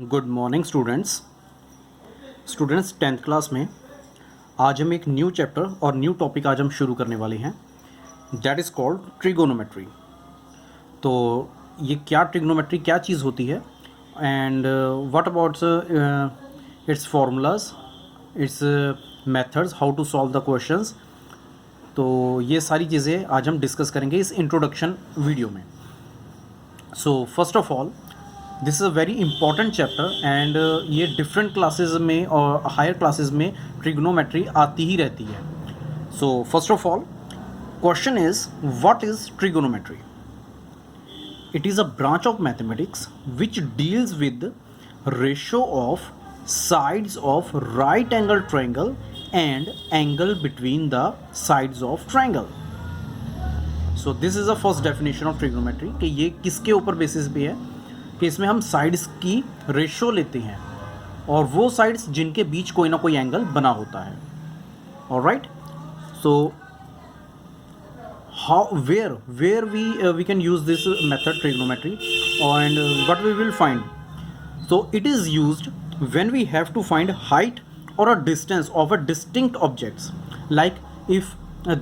Good morning students 10th class में आज हम एक न्यू चैप्टर और न्यू टॉपिक आज हम शुरू करने वाले हैं दैट इज़ कॉल्ड ट्रिगोनोमेट्री। तो ये क्या ट्रिगोनोमेट्री क्या चीज़ होती है and what about its formulas, its methods, how to solve the questions. तो ये सारी चीज़ें आज हम डिस्कस करेंगे इस इंट्रोडक्शन वीडियो में। So first of all this is a very important chapter and ये डिफरेंट क्लासेस में और हायर क्लासेस में ट्रिग्नोमेट्री आती ही रहती है। So first of all question is what is trigonometry? It is a branch of mathematics which deals with ratio of sides of right angle triangle and angle between the sides of triangle. So this is the first definition of trigonometry कि ये किसके ऊपर basis पे है कि इसमें हम sides की रेशो लेते हैं और वो साइड्स जिनके बीच कोई ना कोई एंगल बना होता है। Alright, so how where we can use this method trigonometry and what we will find. So it is used when we have to find height or a distance of a distinct objects. Like if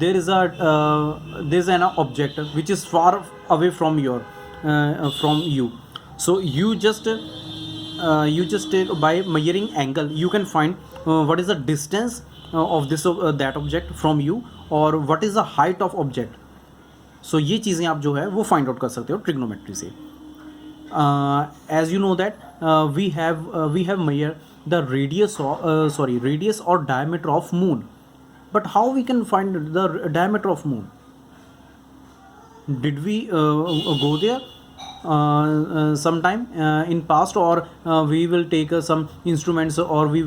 there is an object which is far away from you. So you just take by measuring angle you can find what is the distance of that object from you or what is the height of object. So ये चीज़ें आप जो है वो find out कर सकते हो trigonometry से। As you know that we have measured the radius or diameter of moon, but how we can find the diameter of moon? Did we go there sometime in past, or we will take some instruments, or we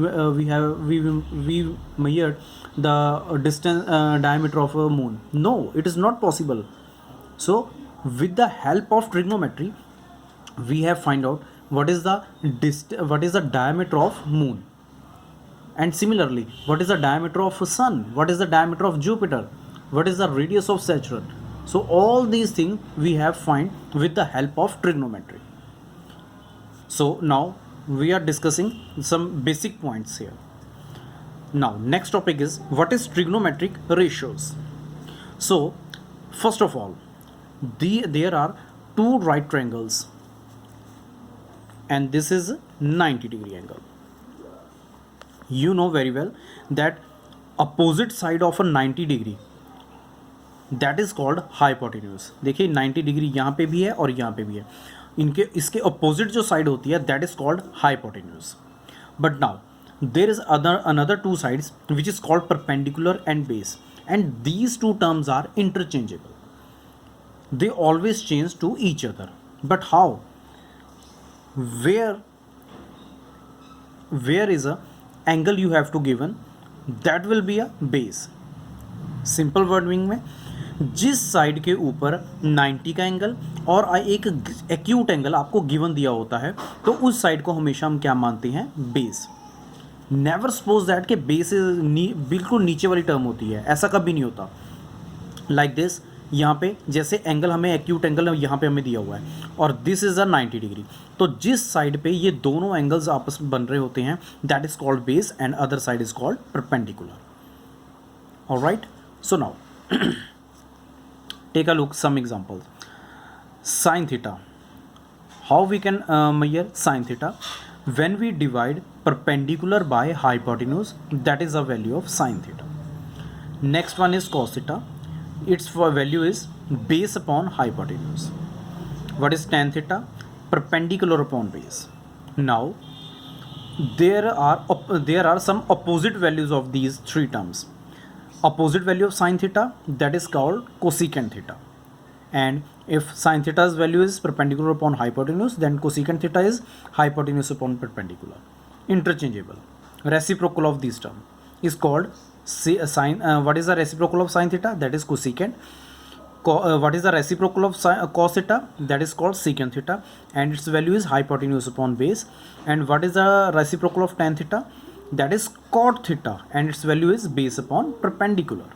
measured the distance diameter of a moon? No, it is not possible. So with the help of trigonometry we have find out what is the diameter of moon, and similarly what is the diameter of sun, what is the diameter of Jupiter, what is the radius of Saturn. So all these things we have find with the help of trigonometry. So now we are discussing some basic points here. Now next topic is what is trigonometric ratios. So first of all there are two right triangles and this is 90 degree angle. You know very well that opposite side of a 90 degree that is called hypotenuse. देखिए 90 degree यहाँ पे भी है और यहाँ पे भी है, इसके अपोजिट जो साइड होती है that is called hypotenuse. But now there is another two sides which is called perpendicular and base, and these two terms are interchangeable. They always change to each other. But how? Where is a angle you have to given, that will be a base. Simple wording में जिस side के ऊपर 90 का angle और एक acute angle आपको given दिया होता है तो उस साइड को हमेशा हम क्या मानते हैं? बेस। नेवर सपोज दैट कि बेस बिल्कुल नीचे वाली टर्म होती है, ऐसा कभी नहीं होता। लाइक दिस, यहाँ पे जैसे एंगल हमें एक्यूट एंगल यहाँ पे हमें दिया हुआ है और दिस इज़ अ 90 डिग्री, तो जिस साइड पे ये दोनों एंगल्स आपस में बन रहे होते हैं that is called base and other side is called perpendicular. Alright, so now take a look some examples. Sin theta. How we can measure sin theta? When we divide perpendicular by hypotenuse, that is the value of sin theta. Next one is cos theta. Its value is base upon hypotenuse. What is tan theta? Perpendicular upon base. Now there are some opposite values of these three terms. Opposite value of sin theta, that is called cosecant theta. And if sin theta's value is perpendicular upon hypotenuse, then cosecant theta is hypotenuse upon perpendicular. Interchangeable. Reciprocal of this term is called sin. What is the reciprocal of sin theta? That is cosecant. What is the reciprocal of cos theta? That is called secant theta, and its value is hypotenuse upon base. And what is the reciprocal of tan theta? That is cot theta, and its value is base upon perpendicular.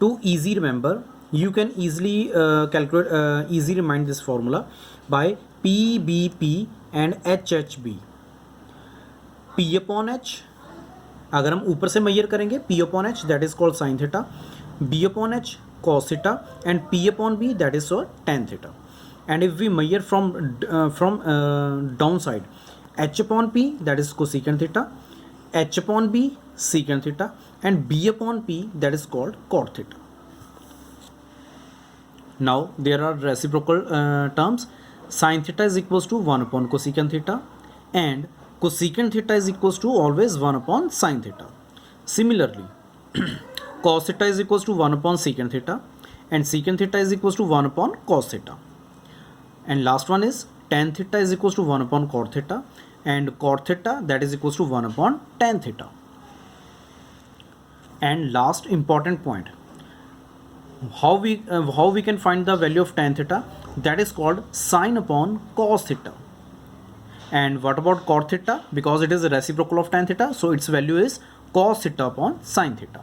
To easy remember, you can easily remind this formula by PBP and HHB. P upon H, अगर हम ऊपर से major करेंगे P upon H that is called sine theta, B upon H cos theta, and P upon B that is for tan theta. And if we measure from downside, H upon P that is cosecant theta, H upon B secant theta, and B upon P that is called cot theta. Now there are reciprocal terms. Sin theta is equals to 1 upon cosecant theta, and cosecant theta is equals to always 1 upon sin theta. Similarly, cos theta is equals to 1 upon secant theta, and secant theta is equals to 1 upon cos theta. And last one is tan theta is equals to 1 upon cot theta, and cot theta that is equals to 1 upon tan theta. And last important point, how we can find the value of tan theta, that is called sin upon cos theta. And what about cot theta? Because it is a reciprocal of tan theta, so its value is cos theta upon sin theta.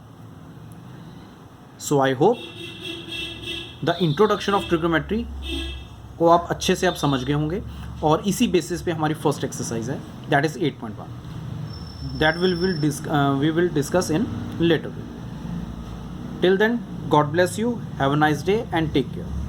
So I hope the introduction of trigonometry को आप अच्छे से आप समझ गए होंगे, और इसी बेसिस पे हमारी फर्स्ट एक्सरसाइज है that is 8.1 that we will discuss in later. Till then, God bless you, have a nice day and take care.